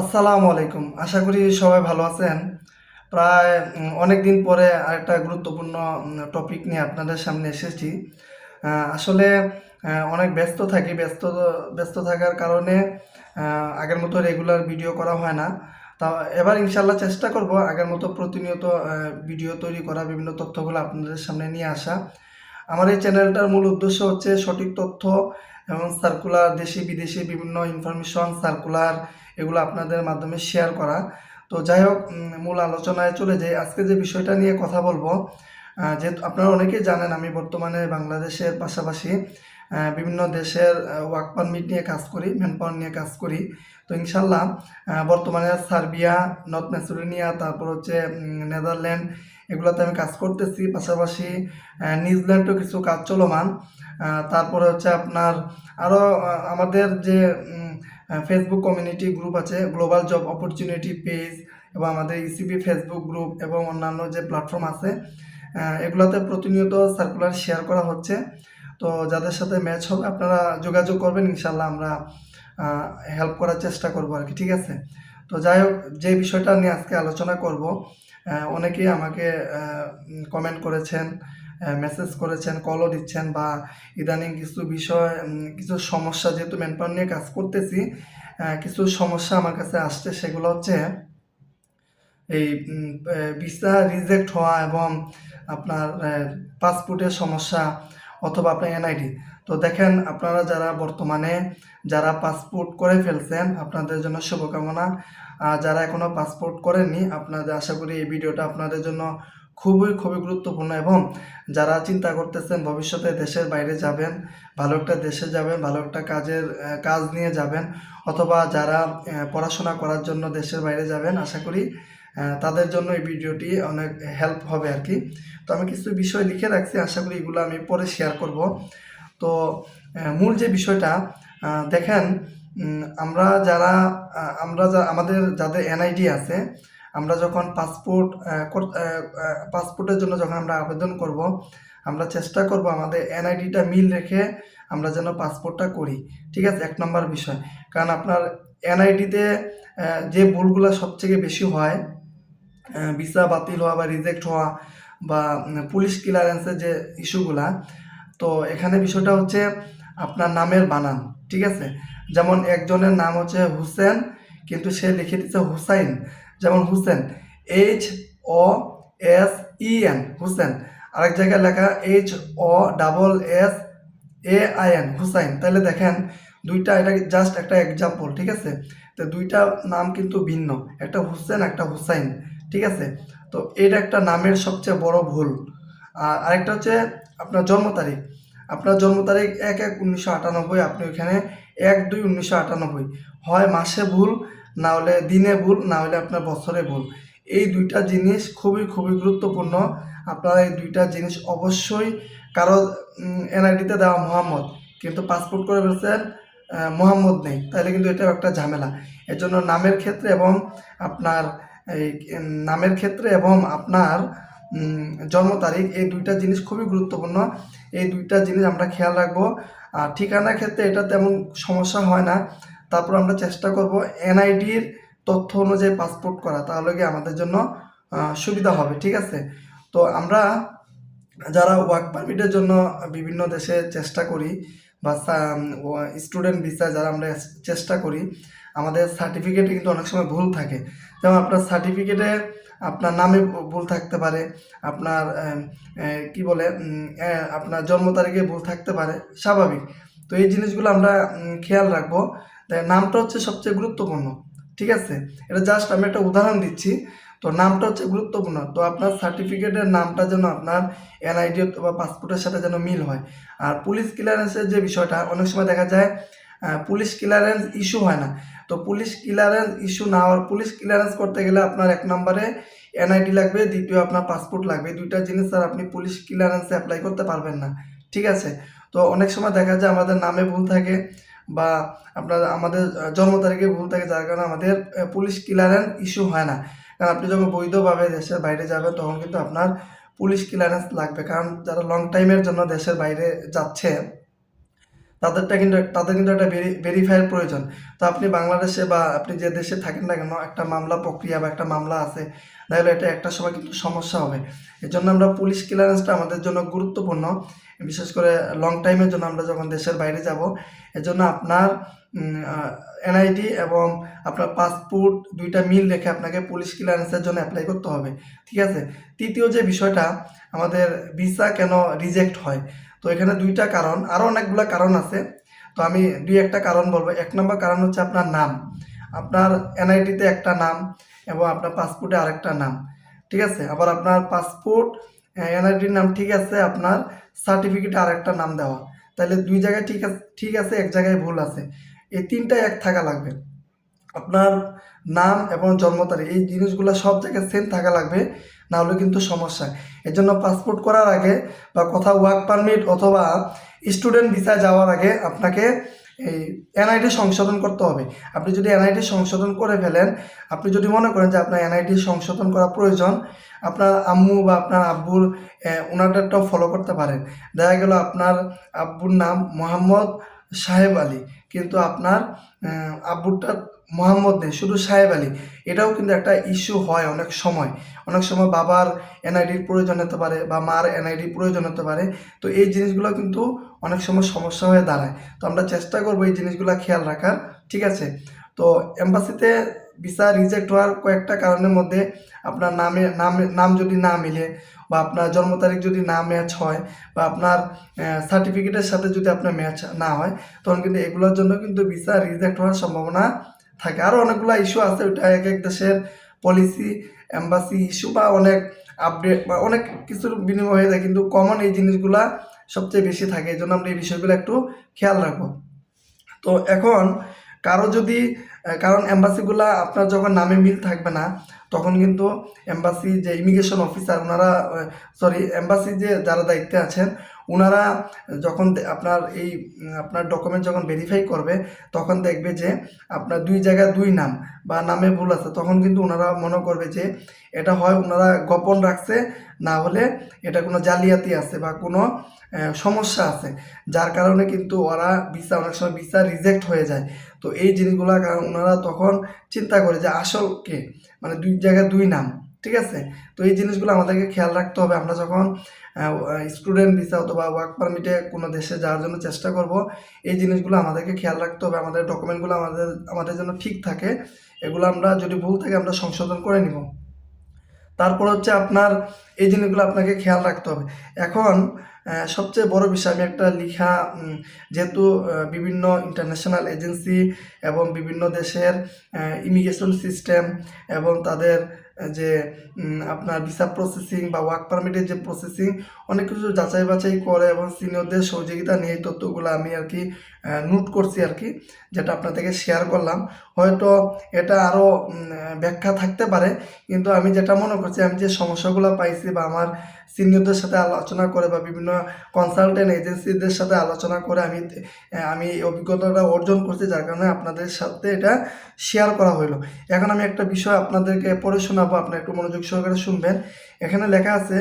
আসসালামু আলাইকুম। আশা করি সবাই ভালো আছেন। প্রায় অনেক দিন পরে আরেকটা গুরুত্বপূর্ণ টপিক নিয়ে আপনাদের সামনে এসেছি। আসলে অনেক ব্যস্ত থাকি। ব্যস্ত থাকার কারণে আগের মতো রেগুলার ভিডিও করা হয় না। তা এবার ইনশাআল্লাহ চেষ্টা করব আগের মতো প্রতিনিয়ত ভিডিও তৈরি করা, বিভিন্ন তথ্যগুলো আপনাদের সামনে নিয়ে আসা। আমার এই চ্যানেলটার মূল উদ্দেশ্য হচ্ছে সঠিক তথ্য এবং সার্কুলার, দেশি বিদেশি বিভিন্ন ইনফরমেশন সার্কুলার এগুলো আপনাদের মাধ্যমে শেয়ার করা। তো যাই হোক, মূল আলোচনায় চলে যাই। আজকে যে বিষয়টা নিয়ে কথা বলবো, যেহেতু আপনারা অনেকেই জানেন আমি বর্তমানে বাংলাদেশের পাশাপাশি বিভিন্ন দেশের ওয়ার্ক পারমিট নিয়ে কাজ করি, ম্যান পাওয়ার নিয়ে কাজ করি। তো ইনশাল্লাহ বর্তমানে সার্বিয়া, নর্থ ম্যাসেডোনিয়া, তারপর হচ্ছে নেদারল্যান্ড, এগুলোতে আমি কাজ করতেছি। পাশাপাশি নিউজিল্যান্ডেও কিছু কাজ চলমান। তারপরে হচ্ছে আপনার আরও আমাদের যে ফেসবুক কমিউনিটি গ্রুপ আছে, গ্লোবাল জব অপরচুনিটি পেজ, এবং আমাদের ইসিবি ফেসবুক গ্রুপ এবং অন্যান্য যে প্ল্যাটফর্ম আছে, এগুলোতে প্রতিনিয়ত সার্কুলার শেয়ার করা হচ্ছে। তো যাদের সাথে ম্যাচ হবে আপনারা যোগাযোগ করবেন, ইনশাল্লাহ আমরা হেল্প করার চেষ্টা করবো আর কি, ঠিক আছে? তো যাই হোক, যে বিষয়টা নিয়ে আজকে আলোচনা করব, অনেকেই আমাকে কমেন্ট করেছেন, মেসেজ করেছেন, কলও দিচ্ছেন, বা ইদানিং কিছু বিষয়, কিছু সমস্যা, যেহেতু ম্যানপাওয়ার নিয়ে কাজ করতেছি, কিছু সমস্যা আমার কাছে আসছে। সেগুলো হচ্ছে এই ভিসা রিজেক্ট হওয়া এবং আপনার পাসপোর্টের সমস্যা, অথবা আপনার এনআইডি। তো দেখেন, আপনারা যারা বর্তমানে যারা পাসপোর্ট করে ফেলছেন, আপনাদের জন্য শুভকামনা। যারা এখনও পাসপোর্ট করেননি, আপনাদের আশা করি এই ভিডিওটা আপনাদের জন্য খুবই খুবই গুরুত্বপূর্ণ। এবং যারা চিন্তা করতেছেন ভবিষ্যতে দেশের বাইরে যাবেন, ভালো একটা দেশে যাবেন, ভালো একটা কাজ নিয়ে যাবেন, অথবা যারা পড়াশোনা করার জন্য দেশের বাইরে যাবেন, আশা করি তাদের জন্য এই ভিডিওটি অনেক হেল্প হবে আর কি। তো আমি কিছু বিষয় লিখে রাখছি, আশা করি এগুলো আমি পরে শেয়ার করব। তো মূল যে বিষয়টা, দেখেন, আমাদের যাদের এনআইডি আছে, আমরা যখন পাসপোর্টের জন্য যখন আমরা আবেদন করব, আমরা চেষ্টা করব আমাদের এনআইডিটা মিল রেখে আমরা যেন পাসপোর্টটা করি, ঠিক আছে? এক নম্বর বিষয়। কারণ আপনার এনআইডিতে যে ভুলগুলো সবথেকে বেশি হয়, ভিসা বাতিল হওয়া বা রিজেক্ট হওয়া, বা পুলিশ ক্লিয়ারেন্সের যে ইস্যুগুলা, তো এখানে বিষয়টা হচ্ছে আপনার নামের বানান, ঠিক আছে? যেমন একজনের নাম হচ্ছে হুসেন, কিন্তু সে লিখে দিচ্ছে হুসাইন। যেমন হুসেন, HOSEN, হুসেন। আরেক জায়গায় লেখা HOSSAIN, হুসাইন। তাহলে দেখেন, দুইটা, এটা জাস্ট একটা এক্সাম্পল, ঠিক আছে? তো দুইটা নাম কিন্তু ভিন্ন, একটা হুসেন, একটা হুসাইন, ঠিক আছে? তো এটা একটা নামের সবচেয়ে বড় ভুল। আর আরেকটা হচ্ছে আপনার জন্ম তারিখ। আপনার জন্ম তারিখ 1/1/1998, আপনি ওইখানে 1/2/1998, হয় মাসে ভুল, না হলে দিনে ভুল, না হলে আপনার বছরে ভুল। এই দুইটা জিনিস খুবই খুবই গুরুত্বপূর্ণ। আপনারা এই দুইটা জিনিস অবশ্যই, কারো এনআইডিতে দেওয়া মোহাম্মদ, কিন্তু পাসপোর্ট করে ফেলছেন মোহাম্মদ নেই, তাহলে কিন্তু এটাও একটা ঝামেলা। এজন্য নামের ক্ষেত্রে এবং আপনার এই নামের ক্ষেত্রে এবং আপনার জন্ম তারিখ, এই দুইটা জিনিস খুবই গুরুত্বপূর্ণ। এই দুইটা জিনিস আমরা খেয়াল রাখবো। আর ঠিকানার ক্ষেত্রে এটা তেমন সমস্যা হয় না। তারপর আমরা চেষ্টা করব এনআইডির তথ্য অনুযায়ী পাসপোর্ট করা, তাহলে কি আমাদের জন্য সুবিধা হবে, ঠিক আছে? তো আমরা যারা ওয়ার্ক পারমিটের জন্য বিভিন্ন দেশে চেষ্টা করি, বা স্টুডেন্ট ভিসায় যারা আমরা চেষ্টা করি, আমাদের সার্টিফিকেটে কিন্তু অনেক সময় ভুল থাকে। যেমন আপনার সার্টিফিকেটে আপনার নামে ভুল থাকতে পারে, আপনার কি বলে, আপনার জন্ম তারিখে ভুল থাকতে পারে, স্বাভাবিক। তো এই জিনিসগুলো আমরা খেয়াল রাখবো। তাই নামটা হচ্ছে সবচেয়ে গুরুত্বপূর্ণ, ঠিক আছে? এটা জাস্ট আমি একটা উদাহরণ দিচ্ছি। তো নামটা হচ্ছে গুরুত্বপূর্ণ। তো আপনার সার্টিফিকেটের নামটা যেন আপনার এনআইডি বা পাসপোর্টের সাথে যেন মিল হয়। আর পুলিশ ক্লিয়ারেন্সের যে বিষয়টা, অনেক সময় দেখা যায় পুলিশ ক্লিয়ারেন্স ইস্যু হয় না। তো পুলিশ ক্লিয়ারেন্স ইস্যু না হওয়ার, পুলিশ ক্লিয়ারেন্স করতে গেলে আপনার এক নম্বরে এনআইডি লাগবে, দ্বিতীয় আপনার পাসপোর্ট লাগবে। দুইটা জিনিস স্যার আপনি পুলিশ ক্লিয়ারেন্সে অ্যাপ্লাই করতে পারবেন না, ঠিক আছে? তো অনেক সময় দেখা যায় আমাদের নামে ভুল থাকে, বা আমাদের জন্ম তারিখে ভুল থাকে, যার কারণে আমাদের পুলিশ ক্লিয়ারেন্স ইস্যু হয় না। কারণ আপনি যখন বৈধভাবে দেশের বাইরে যাবেন, তখন কিন্তু আপনার পুলিশ ক্লিয়ারেন্স লাগবে। কারণ যারা লং টাইমের জন্য দেশের বাইরে যাচ্ছে, তাদের কিন্তু একটা ভেরিফাইয়ের প্রয়োজন। তো আপনি বাংলাদেশে বা আপনি যে দেশে থাকেন না কেন, একটা মামলা প্রক্রিয়া বা একটা মামলা আছে, তাহলে এটা একটা সময় কিন্তু সমস্যা হবে। এই জন্য আমরা পুলিশ ক্লিয়ারেন্সটা আমাদের জন্য গুরুত্বপূর্ণ, বিশেষ করে লং টাইমের জন্য আমরা যখন দেশের বাইরে যাব। এজন্য আপনার এনআইডি এবং আপনার পাসপোর্ট দুইটা মিল রেখে আপনাকে পুলিশ ক্লিয়ারেন্সের জন্য অ্যাপ্লাই করতে হবে, ঠিক আছে। তৃতীয় যে বিষয়টা, আমাদের ভিসা কেন রিজেক্ট হয়, তো এখানে দুইটা কারণ, আরও অনেকগুলো কারণ আছে। তো আমি দুই একটা কারণ বলবো। এক নম্বর কারণ হচ্ছে আপনার নাম। আপনার এনআইডিতে একটা নাম এবং আপনার পাসপোর্টে আরেকটা নাম, ঠিক আছে। আবার আপনার পাসপোর্ট এনআইডির নাম ঠিক আছে, আপনার সার্টিফিকেটে আরেকটা নাম দেওয়া, তাহলে দুই জায়গায় ঠিক আছে, এক জায়গায় ভুল আছে। এই তিনটাই এক থাকা লাগবে। আপনার নাম এবং জন্ম তারিখ, এই জিনিসগুলো সব জায়গায় সেম থাকা লাগবে, না হলে কিন্তু সমস্যা। এর জন্য পাসপোর্ট করার আগে বা কোথাও ওয়ার্ক পারমিট অথবা স্টুডেন্ট ভিসায় যাওয়ার আগে আপনাকে এই এনআইডি সংশোধন করতে হবে। আপনি যদি এনআইডি সংশোধন করে ফেলেন, আপনি যদি মনে করেন যে আপনার এনআইডি সংশোধন করা প্রয়োজন, আপনার আম্মু বা আপনার আব্বুর ওনাদেরটাও ফলো করতে পারেন। দেখা গেল আপনার আব্বুর নাম মোহাম্মদ সাহেব আলী, কিন্তু আপনার আব্বুরটা মোহাম্মদ নেই, শুধু সাহেব আলী। এটাও কিন্তু একটা ইস্যু হয় অনেক সময়। অনেক সময় বাবার এনআইডির প্রয়োজন হতে পারে বা মার এনআইডির প্রয়োজন হতে পারে। তো এই জিনিসগুলো কিন্তু অনেক সময় সমস্যা হয়ে দাঁড়ায়। তো আমরা চেষ্টা করবো এই জিনিসগুলো খেয়াল রাখার, ঠিক আছে। তো এম্বাসিতে ভিসা রিজেক্ট হওয়ার কয়েকটা কারণের মধ্যে আপনার নাম যদি না মিলে, বা আপনার জন্ম তারিখ যদি না ম্যাচ হয়, বা আপনার সার্টিফিকেটের সাথে যদি আপনার ম্যাচ না হয়, তখন কিন্তু এগুলোর জন্য কিন্তু ভিসা রিজেক্ট হওয়ার সম্ভাবনা থাকে। আরও অনেকগুলো ইস্যু আছে, ওইটা এক এক দেশের পলিসি, এম্বাসি ইস্যু বা অনেক আপডেট বা অনেক কিছুর বিনিময় হয়ে যায়, কিন্তু কমন এই জিনিসগুলা সবচেয়ে বেশি থাকে। এই জন্য আমরা এই বিষয়গুলো একটু খেয়াল রাখবো। তো এখন কারো যদি কারণ এম্বাসিগুলা আপনার যখন নামে মিল থাকবে না, তখন কিন্তু এম্বাসি যে ইমিগ্রেশন অফিসার ওনারা, সরি, এম্বাসি যে যারা দায়িত্বে আছেন, ওনারা যখন আপনার আপনার ডকুমেন্ট যখন ভেরিফাই করবে, তখন দেখবে যে আপনার দুই জায়গায় দুই নাম বা নামে ভুল আছে, তখন কিন্তু ওনারা মনে করবে যে এটা হয় ওনারা গোপন রাখছে, না হলে এটা কোনো জালিয়াতি আছে বা কোনো সমস্যা আছে, যার কারণে কিন্তু ওরা অনেক সময় ভিসা রিজেক্ট হয়ে যায়। তো এই জিনিসগুলো কারণ ওনারা তখন চিন্তা করে যে আসল কে, মানে দুই জায়গায় দুই নাম, ঠিক আছে। তো এই জিনিসগুলো আমাদেরকে খেয়াল রাখতে হবে। আমরা যখন স্টুডেন্ট ভিসা অথবা ওয়ার্ক পারমিটে কোনো দেশে যাওয়ার জন্য চেষ্টা করব, এই জিনিসগুলো আমাদেরকে খেয়াল রাখতে হবে। আমাদের ডকুমেন্টগুলো আমাদের জন্য ঠিক থাকে, এগুলো আমরা যদি ভুল থাকে আমরা সংশোধন করে নিব। তারপর হচ্ছে আপনার এই জিনিসগুলো আপনাকে খেয়াল রাখতে হবে। এখন সবচেয়ে বড় বিষয়, আমি একটা লিখা, যেহেতু বিভিন্ন ইন্টারন্যাশনাল এজেন্সি এবং বিভিন্ন দেশের ইমিগ্রেশন সিস্টেম এবং তাদের যে আপনার ভিসা প্রসেসিং বা ওয়ার্ক পারমিটের যে প্রসেসিং, অনেক কিছু যাচাই বাছাই করে এবং সিনিয়রদের সহযোগিতা নিয়ে এই তথ্যগুলো আমি আর কি নোট করছি আর কি, যেটা আপনাদেরকে শেয়ার করলাম। হয়তো এটা আরও ব্যাখ্যা থাকতে পারে, কিন্তু আমি যেটা মনে করছি, আমি যে সমস্যাগুলো পাইছি বা আমার সিনিয়রদের সাথে আলোচনা করে বা বিভিন্ন কনসালটেন্ট এজেন্সিদের সাথে আলোচনা করে আমি এই অভিজ্ঞতাটা অর্জন করছি, যার কারণে আপনাদের সাথে এটা শেয়ার করা হলো। এখন আমি একটা বিষয় আপনাদেরকে পড়ে শোনাবো, আপনারা একটু মনোযোগ সহকারে শুনবেন। এখানে লেখা আছে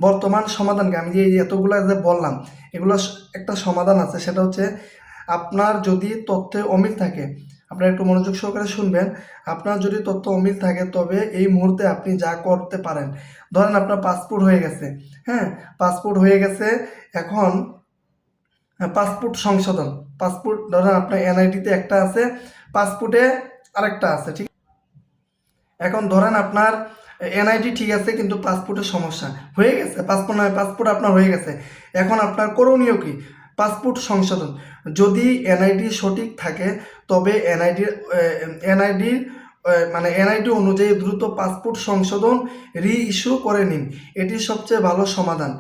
বর্তমান সমাধানকে, আমি যে এতগুলো যে বললাম এগুলো একটা সমাধান আছে, সেটা হচ্ছে আপনার যদি তথ্যে অমিল থাকে, আপনারা একটু মনোযোগ সহকারে শুনবেন। আপনার যদি তথ্য অমিল থাকে, তবে এই মুহূর্তে আপনি যা করতে পারেন, ধরেন আপনার পাসপোর্ট হয়ে গেছে, হ্যাঁ, পাসপোর্ট হয়ে গেছে, এখন পাসপোর্ট সংশোধন, পাসপোর্ট ধরেন আপনার এনআইডিতে একটা আছে, পাসপোর্টে আরেকটা আছে, ঠিক। এখন ধরেন আপনার এনআইডি ঠিক আছে, কিন্তু পাসপোর্টের সমস্যা হয়ে গেছে, পাসপোর্ট আপনার হয়ে গেছে। এখন আপনার করণীয় কি? পাসপোর্ট সংশোধন। যদি এনআইডি সঠিক থাকে, তবে এনআইডি অনুযায়ী দ্রুত পাসপোর্ট সংশোধন রি-ইস্যু করে নিন, এটি সবচেয়ে ভালো সমাধান।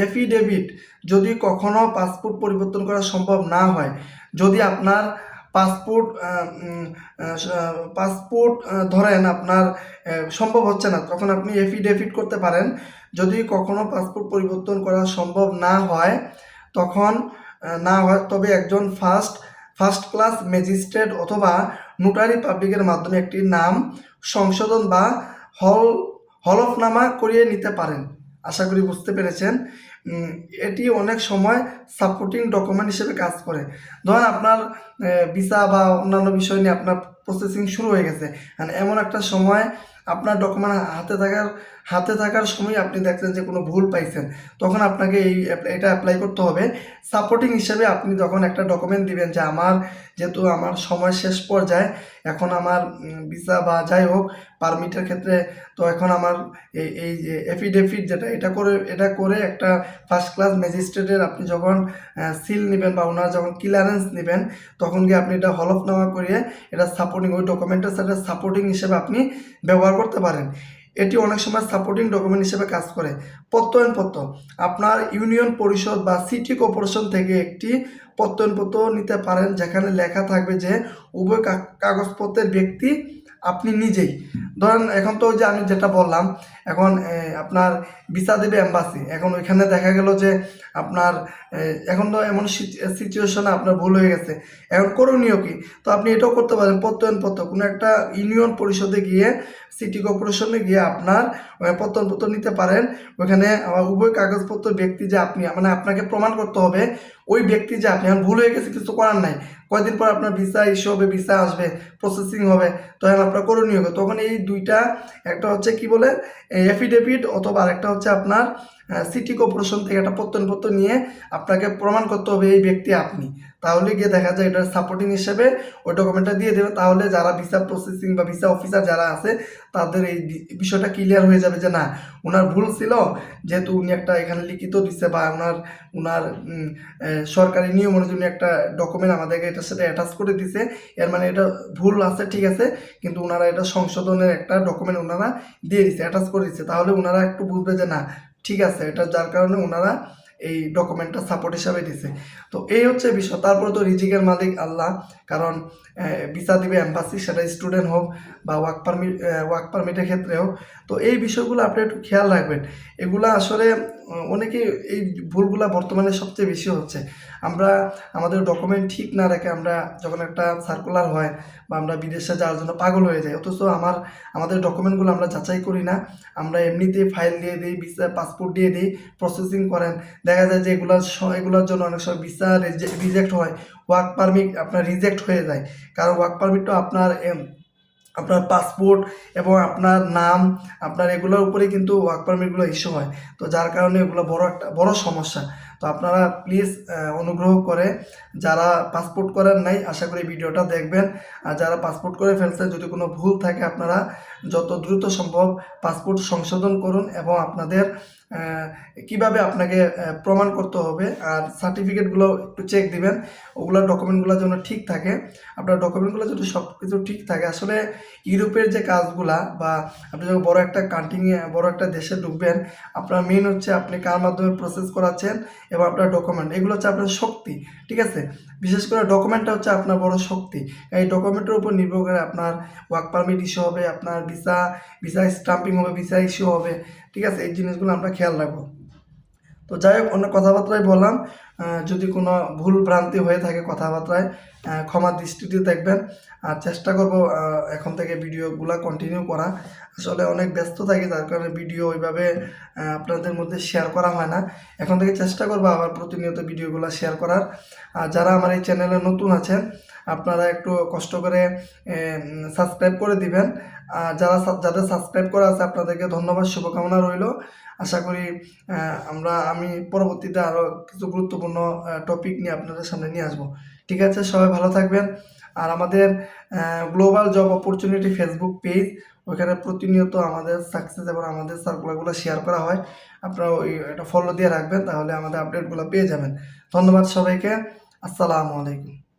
এফিডেভিট, যদি কখনো পাসপোর্ট পরিবর্তন করা সম্ভব না হয়, যদি আপনার পাসপোর্ট ধরেন আপনার সম্ভব হচ্ছে না, তখন আপনি এফিডেভিট করতে পারেন। যদি কখনো পাসপোর্ট পরিবর্তন করা সম্ভব না হয়, তবে একজন ফার্স্ট ক্লাস ম্যাজিস্ট্রেট অথবা নোটারি পাবলিকের মাধ্যমে একটি নাম সংশোধন বা হলফনামা করিয়ে নিতে পারেন। আশা করি বুঝতে পেরেছেন। উম, এটি অনেক সময় সাপোর্টিং ডকুমেন্ট হিসেবে কাজ করে। ধরেন আপনার ভিসা বা অন্যান্য বিষয় নিয়ে আপনার প্রসেসিং শুরু হয়ে গেছে, এমন একটা সময় আপনার ডকুমেন্ট হাতে থাকার সময় আপনি দেখছেন যে কোনো ভুল পাইছেন, তখন আপনাকে এটা অ্যাপ্লাই করতে হবে সাপোর্টিং হিসেবে। আপনি যখন একটা ডকুমেন্ট দিবেন যে যেহেতু আমার সময় শেষ পর্যায়ে, এখন আমার ভিসা বা যাই হোক পারমিটের ক্ষেত্রে, তো এখন আমার এই যে এফিডেভিট যেটা এটা করে একটা ফার্স্ট ক্লাস ম্যাজিস্ট্রেটের আপনি যখন সিল নেবেন বা ওনার যখন ক্লিয়ারেন্স নেবেন, তখন গিয়ে আপনি এটা হলফনামা করিয়ে এটা সাপোর্টিং, ওই ডকুমেন্টের সাথে সাপোর্টিং হিসেবে আপনি ব্যবহার করতে পারেন। এটি অনেক সময় সাপোর্টিং ডকুমেন্ট হিসেবে কাজ করে। প্রত্যয়নপত্র, আপনার ইউনিয়ন পরিষদ বা সিটি কর্পোরেশন থেকে একটি প্রত্যয়নপত্র নিতে পারেন, যেখানে লেখা থাকবে যে উভয় কাগজপত্রের ব্যক্তি আপনি নিজেই। ধরেন এখন তো যে আমি যেটা বললাম, এখন আপনার ভিসা দেবে এম্বাসি, এখন ওইখানে দেখা গেল যে আপনার এখন তো এমন সিচুয়েশনে আপনার ভুল হয়ে গেছে, এখন করণীয় কি? তো আপনি এটাও করতে পারেন, প্রত্যয়নপত্র কোনো একটা ইউনিয়ন পরিষদে গিয়ে, সিটি কর্পোরেশনে গিয়ে আপনার প্রত্যয়নপত্র নিতে পারেন। ওইখানে উভয় কাগজপত্র ব্যক্তি যে আপনি, মানে আপনাকে প্রমাণ করতে হবে ওই ব্যক্তি যে আপনি, এখন ভুল হয়ে গেছে কিছু করার নাই, কয়দিন পর আপনার ভিসা ইস্যু হবে, ভিসা আসবে, প্রসেসিং হবে, তখন আপনার করণীয় হবে। তখন এই দুইটা, একটা হচ্ছে কি বলে এফিডেভিট, অথবা আরেকটা হচ্ছে আপনার সিটি কর্পোরেশন থেকে একটা প্রত্যয়নপত্র নিয়ে আপনাকে প্রমাণ করতে হবে এই ব্যক্তি আপনি। তাহলে গিয়ে দেখা যায় এটার সাপোর্টিং হিসেবে ওই ডকুমেন্টটা দিয়ে দেবে। তাহলে যারা ভিসা প্রসেসিং বা ভিসা অফিসার যারা আছে, তাদের এই বিষয়টা ক্লিয়ার হয়ে যাবে যে না, ওনার ভুল ছিল, যেহেতু উনি একটা এখানে লিখিত দিচ্ছে বা ওনার সরকারি নিয়ম অনুযায়ী উনি একটা ডকুমেন্ট আমাদেরকে এটার সাথে অ্যাটাচ করে দিছে, এর মানে এটা ভুল আছে, ঠিক আছে, কিন্তু ওনারা এটা সংশোধনের একটা ডকুমেন্ট ওনারা দিয়ে দিচ্ছে, অ্যাটাচ করে দিচ্ছে। তাহলে ওনারা একটু বুঝবে যে না, ঠিক আছে, এটা যার কারণে ওনারা এই ডকুমেন্টটা সাপোর্ট হিসাবে দিছে। তো এই হচ্ছে বিষয়। তারপরে তো রিজিকের মালিক আল্লাহ, কারণ ভিসা দিবে এম্বাসি, সেটা স্টুডেন্ট হোক বা ওয়ার্ক পারমিটের ক্ষেত্রে হোক। তো এই বিষয়গুলো আপনি একটু খেয়াল রাখবেন। এগুলা আসলে অনেকে এই ভুলগুলা বর্তমানে সবচেয়ে বেশি হচ্ছে। আমরা আমাদের ডকুমেন্ট ঠিক না রেখে আমরা যখন একটা সার্কুলার হয় বা আমরা বিদেশে যাওয়ার জন্য পাগল হয়ে যাই, অথচ আমাদের ডকুমেন্টগুলো আমরা যাচাই করি না, আমরা এমনিতেই ফাইল দিয়ে দিই, ভিসা পাসপোর্ট দিয়ে দিই, প্রসেসিং করেন। দেখা যায় যে এগুলোর জন্য অনেক সময় ভিসা রিজেক্ট হয়, ওয়ার্ক পারমিট আপনার রিজেক্ট হয়ে যায়। কারণ ওয়ার্ক পারমিটটা আপনার পাসপোর্ট এবং আপনার নাম, আপনার এগুলোর উপরে কিন্তু ওয়ার্ক পারমিটগুলো ইস্যু হয়। তো যার কারণে এগুলো বড় সমস্যা। তো আপনারা প্লিজ অনুগ্রহ করে, যারা পাসপোর্ট করেন নাই, আশা করি ভিডিওটা দেখবেন। আর যারা পাসপোর্ট করে ফেলছে, যদি কোনো ভুল থাকে আপনারা যত দ্রুত সম্ভব পাসপোর্ট সংশোধন করুন, এবং আপনাদের কিভাবে আপনাকে প্রমাণ করতে হবে আর সার্টিফিকেটগুলো একটু চেক দিবেন, ওগুলোর ডকুমেন্টগুলো যেন ঠিক থাকে। আপনার ডকুমেন্টগুলো যদি সব কিছু ঠিক থাকে, আসলে ইউরোপের যে কাজগুলা, বা আপনি যখন বড় একটা কান্ট্রিংয়ে, বড় একটা দেশে ঢুকবেন, আপনার মেইন হচ্ছে আপনি কার মাধ্যমে প্রসেস করাচ্ছেন এবং আপনার ডকুমেন্ট, এগুলো হচ্ছে আপনার শক্তি, ঠিক আছে। বিশেষ করে ডকুমেন্টটা হচ্ছে আপনার বড় শক্তি। এই ডকুমেন্টের উপর নির্ভর করে আপনার ওয়ার্ক পারমিট ইস্যু হবে, আপনার ভিসা স্টাম্পিং হবে, ভিসা ইস্যু হবে, ঠিক আছে। এই জিনিসগুলো আমরা খেয়াল রাখবো। তো যাই হোক, অন্য কথাবার্তায় বললাম, যদি কোনো ভুল ভ্রান্তি হয়ে থাকে কথাবার্তায়, ক্ষমা দৃষ্টিতে দেখবেন। আর চেষ্টা করব এখন থেকে ভিডিওগুলো কন্টিনিউ করা। আসলে অনেক ব্যস্ত থাকি, তার কারণে ভিডিও ওইভাবে আপনাদের মধ্যে শেয়ার করা হয় না। এখন থেকে চেষ্টা করবো আবার প্রতিনিয়ত ভিডিওগুলো শেয়ার করার। আর যারা আমার এই চ্যানেলে নতুন আছেন, আপনারা একটু কষ্ট করে সাবস্ক্রাইব করে দিবেন। যাদের সাবস্ক্রাইব করা আছে, আপনাদেরকে ধন্যবাদ, শুভকামনা রইল। আশা করি আমি পরবর্তীতে আরও কিছু গুরুত্বপূর্ণ টপিক নিয়ে আপনাদের সামনে নিয়ে আসবো। ঠিক আছে, সবাই ভালো থাকবেন। আর আমাদের global job opportunity Facebook page, ওইখানে প্রতিনিয়ত আমাদের সাকসেস এবং আমাদের সার্কুলারগুলো শেয়ার করা হয়। আপনারা এটা ফলো দিয়ে রাখবেন, তাহলে আমাদের আপডেটগুলো পেয়ে যাবেন। ধন্যবাদ সবাইকে। আসসালামু আলাইকুম।